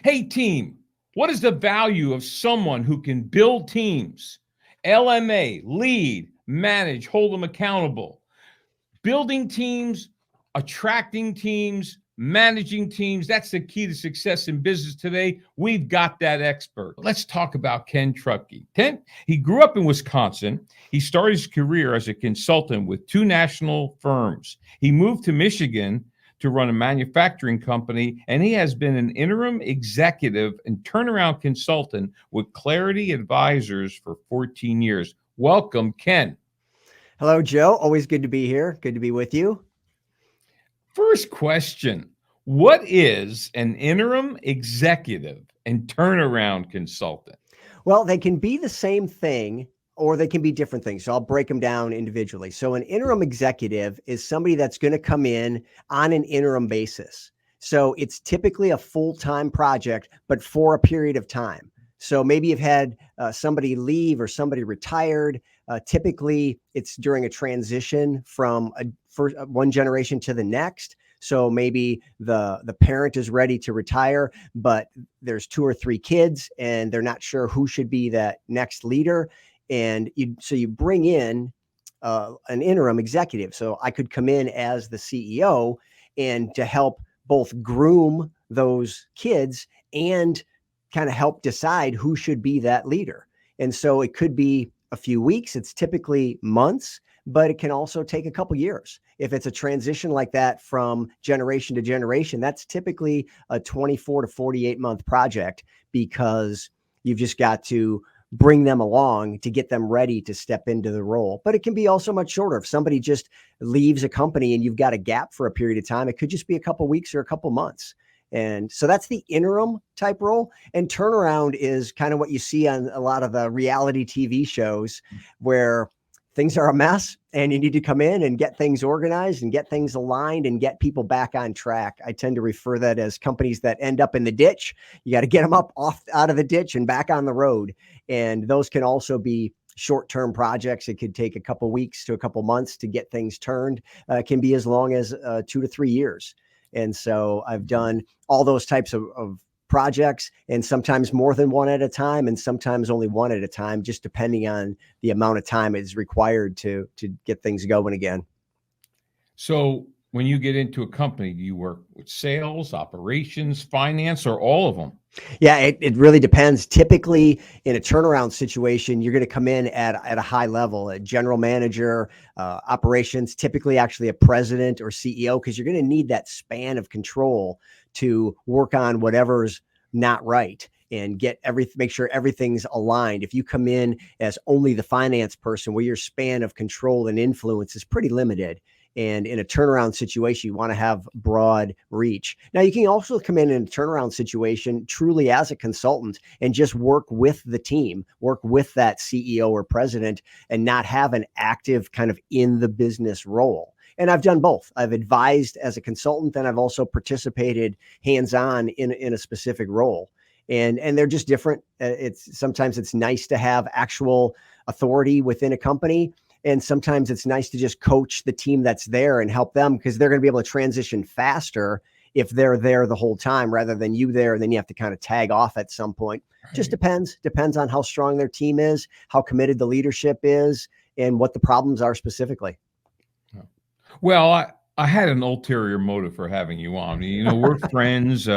Hey, team, what is the value of someone who can build teams? LMA, lead, manage, hold them accountable. Building teams, attracting teams, managing teams. That's the key to success in business today. We've got that expert. Let's talk about Ken Truckee. Ken, he grew up in Wisconsin. He started his career as a consultant with two national firms. He moved to Michigan to run a manufacturing company, and he has been an interim executive and turnaround consultant with Clarity Advisors for 14 years. Welcome, Ken. Hello, Joe. Always good to be here. Good to be with you. First question, what is an interim executive and turnaround consultant? Well, they can be the same thing or they can be different things. So I'll break them down individually. So an interim executive is somebody that's going to come in on an interim basis. So it's typically a full-time project, but for a period of time. So maybe you've had somebody leave or somebody retired. Typically, it's during a transition from one generation to the next. So maybe the parent is ready to retire, but there's 2 or 3 kids and they're not sure who should be that next leader. And so you bring in an interim executive. So I could come in as the CEO and to help both groom those kids and kind of help decide who should be that leader. And so it could be a few weeks. It's typically months, but it can also take a couple years. If it's a transition like that from generation to generation, that's typically a 24 to 48 month project because you've just got to bring them along to get them ready to step into the role. But it can be also much shorter. If somebody just leaves a company and you've got a gap for a period of time, it could just be a couple weeks or a couple months. And so that's the interim type role. And turnaround is kind of what you see on a lot of the reality TV shows where things are a mess and you need to come in and get things organized and get things aligned and get people back on track. I tend to refer that as companies that end up in the ditch. You got to get them up out of the ditch and back on the road. And those can also be short-term projects. It could take a couple weeks to a couple months to get things turned. It can be as long as 2 to 3 years. And so I've done all those types of projects and sometimes more than one at a time and sometimes only one at a time, just depending on the amount of time it's required to get things going again. So when you get into a company, do you work with sales, operations, finance, or all of them? Yeah, it really depends. Typically in a turnaround situation, you're going to come in at a high level, a general manager, operations, typically actually a president or CEO, because you're going to need that span of control to work on whatever's not right and make sure everything's aligned. If you come in as only the finance person where your span of control and influence is pretty limited, and in a turnaround situation, you want to have broad reach. Now, you can also come in a turnaround situation truly as a consultant and just work with the team, work with that CEO or president and not have an active kind of in the business role. And I've done both. I've advised as a consultant and I've also participated hands-on in a specific role. And they're just different. Sometimes it's nice to have actual authority within a company. And sometimes it's nice to just coach the team that's there and help them because they're going to be able to transition faster if they're there the whole time rather than you there. And then you have to kind of tag off at some point. Right. Just depends on how strong their team is, how committed the leadership is, and what the problems are specifically. Well, I had an ulterior motive for having you on. You know, we're friends,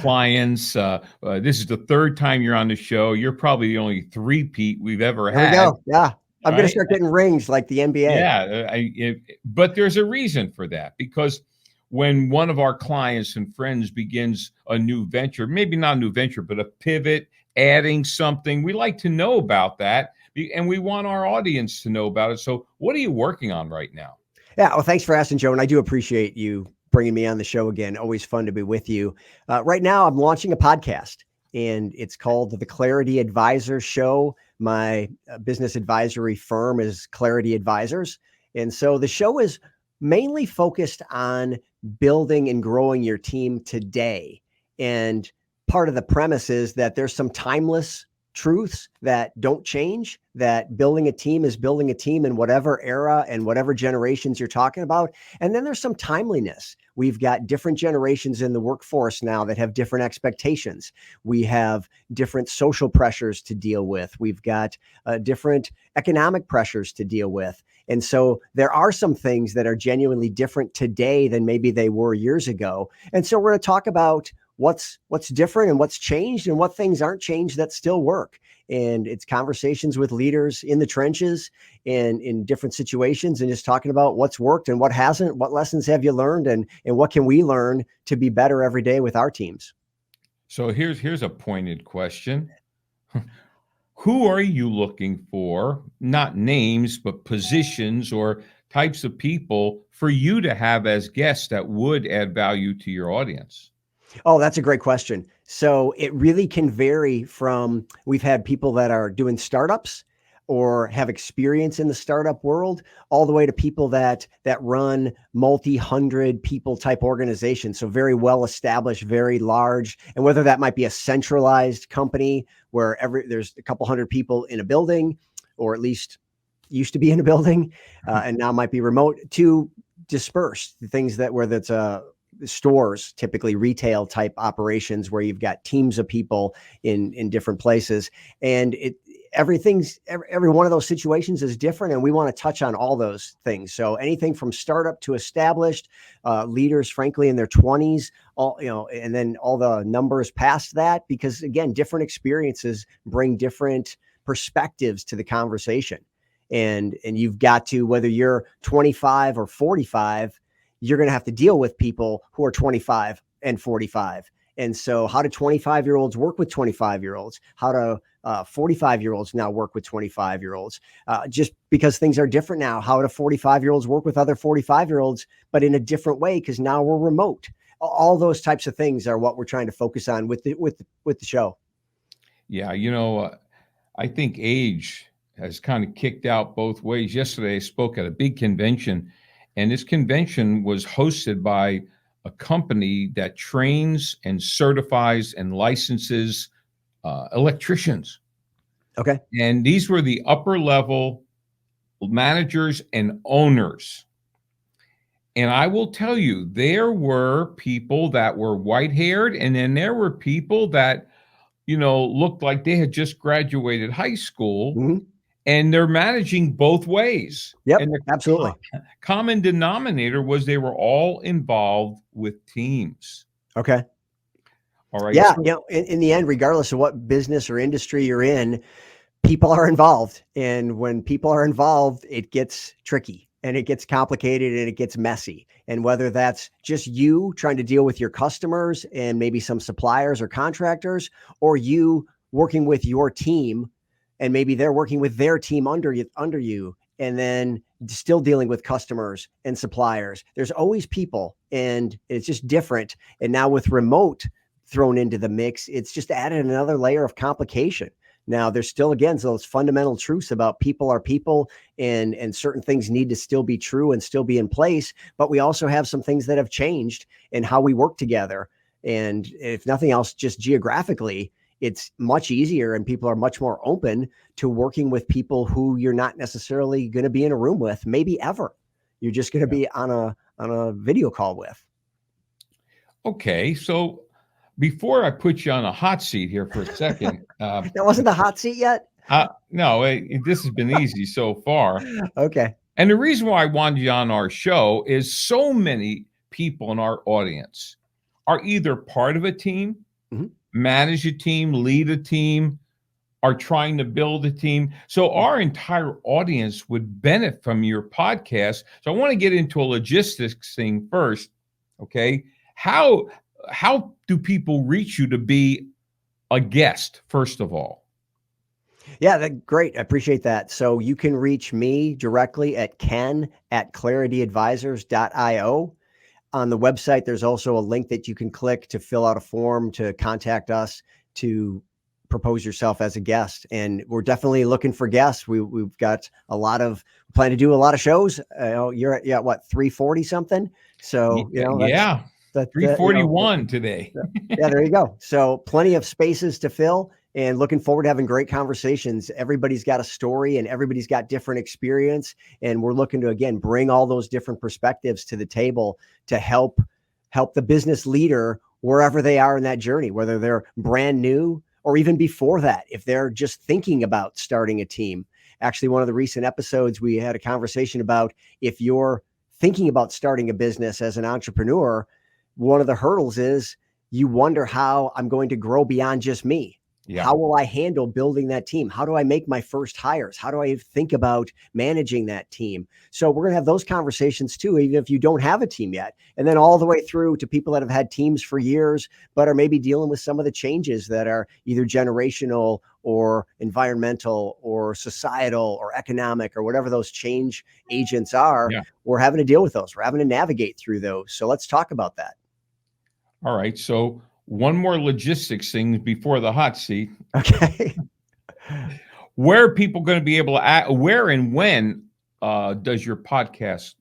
clients. This is the 3rd time you're on the show. You're probably the only three-peat we've ever had. There we go. Yeah. I'm going to start getting rings like the NBA. Yeah, but there's a reason for that because when one of our clients and friends begins a new venture, maybe not a new venture, but a pivot, adding something, we like to know about that, and we want our audience to know about it. So what are you working on right now? Yeah, well, thanks for asking, Joe, and I do appreciate you bringing me on the show again. Always fun to be with you. Right now, I'm launching a podcast, and it's called the Clarity Advisors Show. My business advisory firm is Clarity Advisors. And so the show is mainly focused on building and growing your team today. And part of the premise is that there's some timeless truths that don't change, that building a team is building a team in whatever era and whatever generations you're talking about. And then there's some timeliness. We've got different generations in the workforce now that have different expectations. We have different social pressures to deal with. We've got different economic pressures to deal with. And so there are some things that are genuinely different today than maybe they were years ago. And so we're going to talk about what's different and what's changed and what things aren't changed that still work. And it's conversations with leaders in the trenches and in different situations, and just talking about what's worked and what hasn't, what lessons have you learned, and what can we learn to be better every day with our teams. So here's a pointed question. Who are you looking for? Not names, but positions or types of people for you to have as guests that would add value to your audience? Oh, that's a great question. So it really can vary from, we've had people that are doing startups or have experience in the startup world, all the way to people that run multi-hundred people type organizations. So very well established, very large. And whether that might be a centralized company where there's a couple hundred people in a building, or at least used to be in a building, and now might be remote, to dispersed things that, where that's stores, typically retail type operations, where you've got teams of people in different places. And every one of those situations is different, and we want to touch on all those things. So anything from startup to established, leaders, frankly, in their 20s, and then all the numbers past that, because again, different experiences bring different perspectives to the conversation. And you've got to, whether you're 25 or 45, you're going to have to deal with people who are 25 and 45. And so how do 25-year-olds work with 25-year-olds? How do 45-year-olds now work with 25-year-olds? Just because things are different now, how do 45-year-olds work with other 45-year-olds, but in a different way, because now we're remote? All those types of things are what we're trying to focus on with the show. Yeah, I think age has kind of kicked out both ways. Yesterday, I spoke at a big convention, and this convention was hosted by a company that trains and certifies and licenses electricians. Okay. And these were the upper level managers and owners. And I will tell you, there were people that were white-haired, and then there were people that, looked like they had just graduated high school. Mm-hmm. And they're managing both ways. Yep, And the absolutely. common denominator was they were all involved with teams. Okay. All right. Yeah. So, In the end, regardless of what business or industry you're in, people are involved. And when people are involved, it gets tricky and it gets complicated and it gets messy. And whether that's just you trying to deal with your customers and maybe some suppliers or contractors, or you working with your team, and maybe they're working with their team under you, and then still dealing with customers and suppliers. There's always people, and it's just different. And now with remote thrown into the mix, it's just added another layer of complication. Now, there's still, again, those fundamental truths about people are people, and certain things need to still be true and still be in place. But we also have some things that have changed in how we work together. And if nothing else, just geographically, it's much easier, and people are much more open to working with people who you're not necessarily going to be in a room with, maybe ever. You're just going to be on a video call with. Okay. So before I put you on a hot seat here for a second. That wasn't the hot seat yet? No, this has been easy so far. Okay. And the reason why I wanted you on our show is so many people in our audience are either part of a team, mm-hmm. manage a team, lead a team, are trying to build a team. So our entire audience would benefit from your podcast. So I want to get into a logistics thing first. Okay. How do people reach you to be a guest, first of all? Yeah, great. I appreciate that. So you can reach me directly at ken@clarityadvisors.io. On the website, there's also a link that you can click to fill out a form to contact us to propose yourself as a guest. And we're definitely looking for guests. We've got plan to do a lot of shows. You're at what, 340 something? So, that's 341 today. Yeah, there you go. So plenty of spaces to fill. and looking forward to having great conversations. Everybody's got a story and everybody's got different experience. And we're looking to, again, bring all those different perspectives to the table to help the business leader wherever they are in that journey, whether they're brand new or even before that, if they're just thinking about starting a team. Actually, one of the recent episodes, we had a conversation about if you're thinking about starting a business as an entrepreneur, one of the hurdles is you wonder how I'm going to grow beyond just me. Yeah. How will I handle building that team? How do I make my first hires? How do I think about managing that team? So we're going to have those conversations too, even if you don't have a team yet. And then all the way through to people that have had teams for years, but are maybe dealing with some of the changes that are either generational or environmental or societal or economic or whatever those change agents are. Yeah. We're having to deal with those. We're having to navigate through those. So let's talk about that. All right. So one more logistics thing before the hot seat. Okay. Where are people going to be able to where and when does your podcast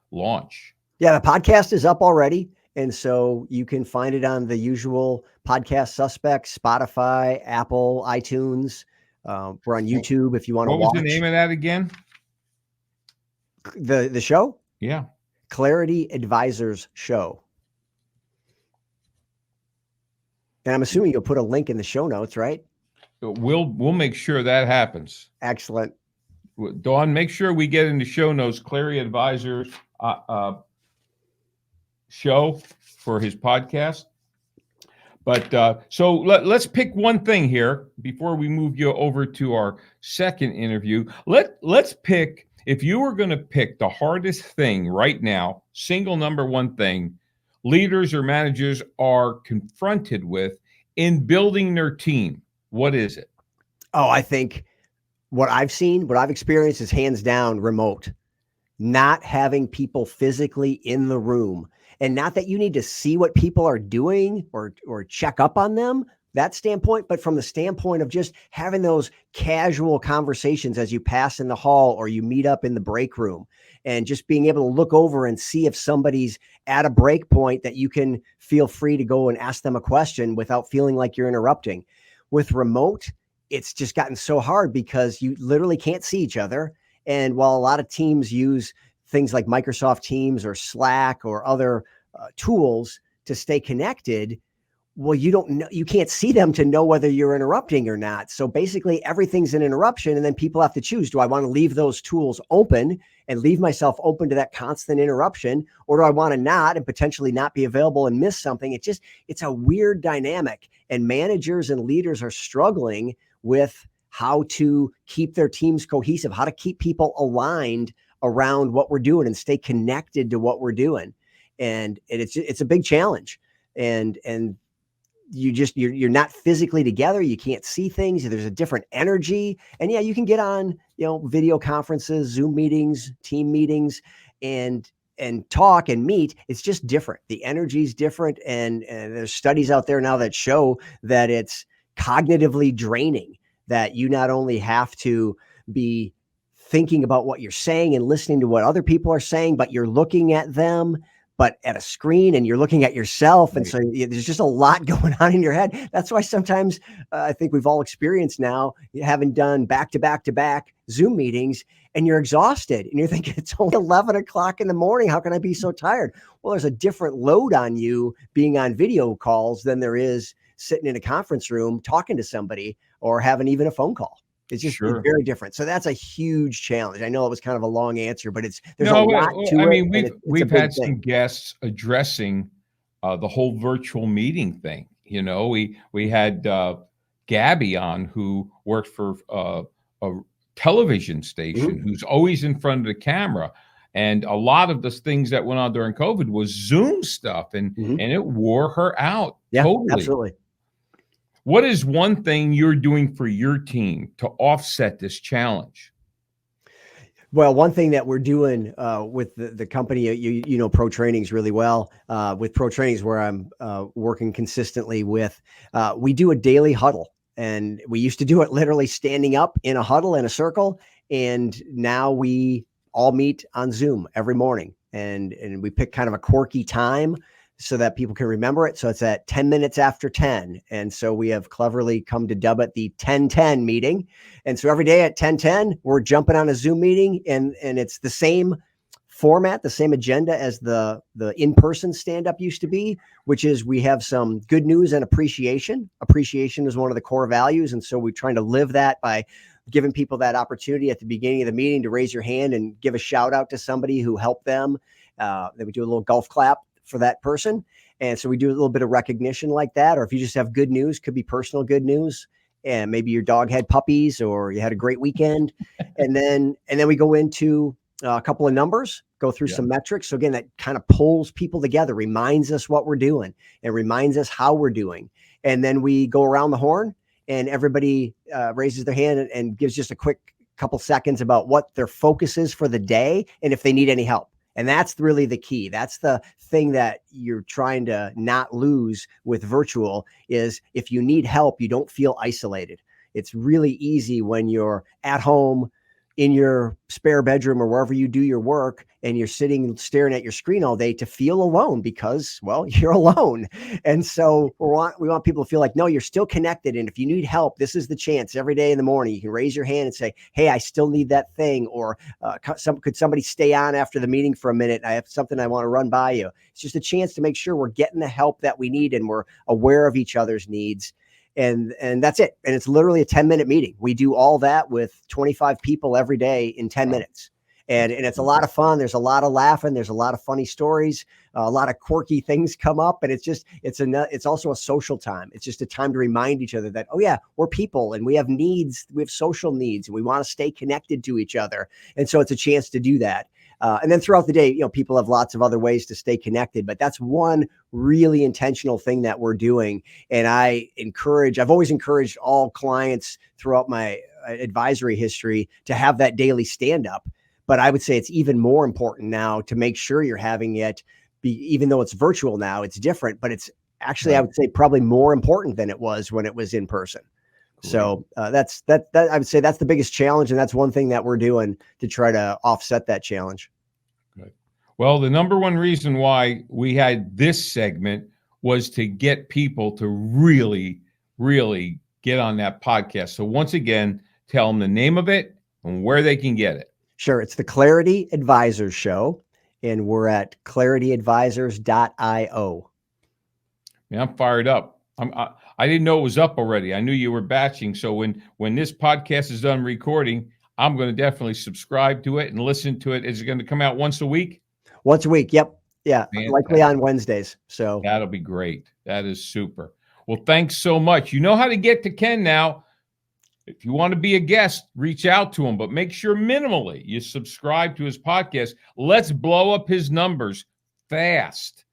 launch? Yeah, the podcast is up already. And so you can find it on the usual podcast suspects, Spotify, Apple, iTunes. We're on YouTube if you want to watch. What was the name of that again? The show? Yeah. Clarity Advisors Show. And I'm assuming you'll put a link in the show notes, right? We'll make sure that happens. Excellent. Dawn, make sure we get in the show notes Clarity Advisors show for his podcast. But so let's pick one thing here before we move you over to our second interview. Let's pick, if you were going to pick the hardest thing right now, single number one thing leaders or managers are confronted with in building their team, what is it? Oh, I think what I've seen, what I've experienced is hands down remote. Not having people physically in the room. And not that you need to see what people are doing or check up on them, that standpoint, but from the standpoint of just having those casual conversations as you pass in the hall or you meet up in the break room, and just being able to look over and see if somebody's at a break point that you can feel free to go and ask them a question without feeling like you're interrupting. With remote, it's just gotten so hard because you literally can't see each other. And while a lot of teams use things like Microsoft Teams or Slack or other tools to stay connected, well, you don't know, you can't see them to know whether you're interrupting or not. So basically everything's an interruption, and then people have to choose. Do I want to leave those tools open and leave myself open to that constant interruption? Or do I want to not and potentially not be available and miss something? It's a weird dynamic, and managers and leaders are struggling with how to keep their teams cohesive, how to keep people aligned around what we're doing and stay connected to what we're doing. And it's a big challenge. And you're not physically together. You can't see things. There's a different energy. And yeah, you can get on, video conferences, Zoom meetings, team meetings, and talk and meet. It's just different. The energy is different. And there's studies out there now that show that it's cognitively draining, that you not only have to be thinking about what you're saying and listening to what other people are saying, but you're looking at them, but at a screen, and you're looking at yourself. And so there's just a lot going on in your head. That's why sometimes I think we've all experienced now having done back to back Zoom meetings, and you're exhausted and you're thinking it's only 11 o'clock in the morning. How can I be so tired? Well, there's a different load on you being on video calls than there is sitting in a conference room talking to somebody or having even a phone call. It's just It's very different. So that's a huge challenge. I know it was kind of a long answer, but there's a lot to it. I mean, we've had some guests addressing the whole virtual meeting thing. We had Gabby on, who worked for a television station, who's always in front of the camera. And a lot of the things that went on during COVID was Zoom stuff, and it wore her out. Yeah, totally. Absolutely. What is one thing you're doing for your team to offset this challenge? Well, one thing that we're doing with the company, you know Pro Trainings really well. With Pro Trainings, where I'm working consistently with, we do a daily huddle. And we used to do it literally standing up in a huddle in a circle. And now we all meet on Zoom every morning. And we pick kind of a quirky time so that people can remember it. So it's at 10 minutes after 10. And so we have cleverly come to dub it the 10-10 meeting. And so every day at 10-10, we're jumping on a Zoom meeting, and it's the same format, the same agenda as the in-person stand-up used to be, which is we have some good news and appreciation. Appreciation is one of the core values. And so we're trying to live that by giving people that opportunity at the beginning of the meeting to raise your hand and give a shout out to somebody who helped them. Then we do a little golf clap for that person. And so we do a little bit of recognition like that. Or if you just have good news, could be personal good news. And maybe your dog had puppies or you had a great weekend. and then we go into a couple of numbers, go through some metrics. So again, that kind of pulls people together, reminds us what we're doing and reminds us how we're doing. And then we go around the horn and everybody raises their hand and gives just a quick couple seconds about what their focus is for the day and if they need any help. And that's really the key. That's the thing that you're trying to not lose with virtual is if you need help, you don't feel isolated. It's really easy when you're at home in your spare bedroom or wherever you do your work and you're sitting staring at your screen all day to feel alone because, well, you're alone. And so we want people to feel like, no, you're still connected. And if you need help, this is the chance. Every day in the morning, you can raise your hand and say, hey, I still need that thing. Or could somebody stay on after the meeting for a minute? I have something I want to run by you. It's just a chance to make sure we're getting the help that we need and we're aware of each other's needs. And that's it. And it's literally a 10-minute meeting. We do all that with 25 people every day in 10 minutes. And it's a lot of fun. There's a lot of laughing. There's a lot of funny stories. A lot of quirky things come up. And it's also a social time. It's just a time to remind each other that, oh yeah, we're people and we have needs. We have social needs and we want to stay connected to each other. And so it's a chance to do that. And then throughout the day, people have lots of other ways to stay connected, but that's one really intentional thing that we're doing. And I've always encouraged all clients throughout my advisory history to have that daily stand up. But I would say it's even more important now to make sure you're having it even though it's virtual now, it's different, but it's actually, I would say probably more important than it was when it was in person. Great. So that's I would say that's the biggest challenge. And that's one thing that we're doing to try to offset that challenge. Good. Well, the number one reason why we had this segment was to get people to really, really get on that podcast. So once again, tell them the name of it and where they can get it. Sure. It's the Clarity Advisors Show, and we're at clarityadvisors.io. Man, I'm fired up. I didn't know it was up already. I knew you were batching. So when this podcast is done recording, I'm going to definitely subscribe to it and listen to it. Is it going to come out once a week? Once a week. Yep. Yeah. Fantastic. Likely on Wednesdays. So that'll be great. That is super. Well, thanks so much. You know how to get to Ken now. If you want to be a guest, reach out to him, but make sure minimally you subscribe to his podcast. Let's blow up his numbers fast.